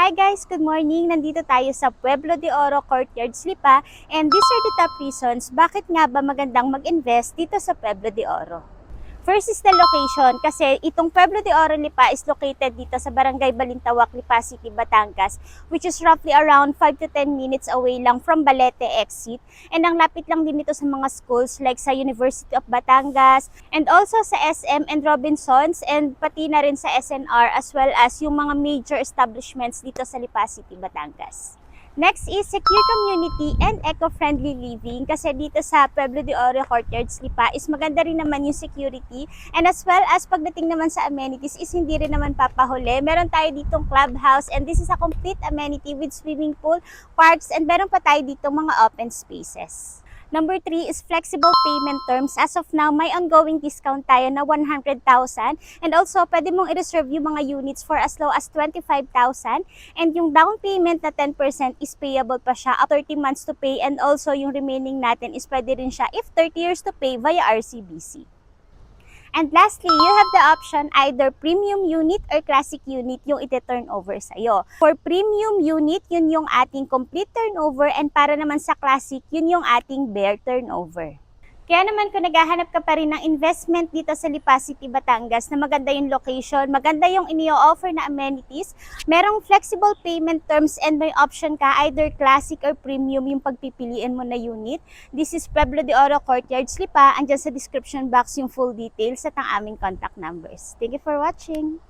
Hi guys, good morning. Nandito tayo sa Pueblo de Oro Courtyards, Lipa, and these are the top reasons bakit nga ba magandang mag-invest dito sa Pueblo de Oro. First is the location kasi itong Pueblo de Oro, Lipa is located dito sa Barangay Balintawak, Lipa City, Batangas, which is roughly around 5 to 10 minutes away lang from Balete exit, and ang lapit lang din ito sa mga schools like sa University of Batangas and also sa SM and Robinsons, and pati na rin sa SNR, as well as yung mga major establishments dito sa Lipa City, Batangas. Next is secure community and eco-friendly living kasi dito sa Pueblo de Oro Courtyards, Lipa is maganda rin naman yung security, and as well as pagdating naman sa amenities is hindi rin naman papahuli. Meron tayo ditong clubhouse, and this is a complete amenity with swimming pool, parks, and meron pa tayo ditong mga open spaces. Number 3 is flexible payment terms. As of now, may ongoing discount tayo na 100,000, and also pwede mong i-reserve yung mga units for as low as 25,000, and yung down payment na 10% is payable pa siya up 30 months to pay, and also yung remaining natin is pwede rin siya if 30 years to pay via RCBC. And lastly, you have the option either premium unit or classic unit yung ite-turn over sa'yo. For premium unit, yun yung ating complete turnover, and para naman sa classic, yun yung ating bare turnover. Kaya naman kung naghahanap ka pa rin ng investment dito sa Lipa City, Batangas na maganda yung location, maganda yung inio-offer na amenities, merong flexible payment terms, and may option ka either classic or premium yung pagpipiliin mo na unit. This is Pueblo de Oro Courtyards, Lipa. Andyan sa description box yung full details at ang aming contact numbers. Thank you for watching!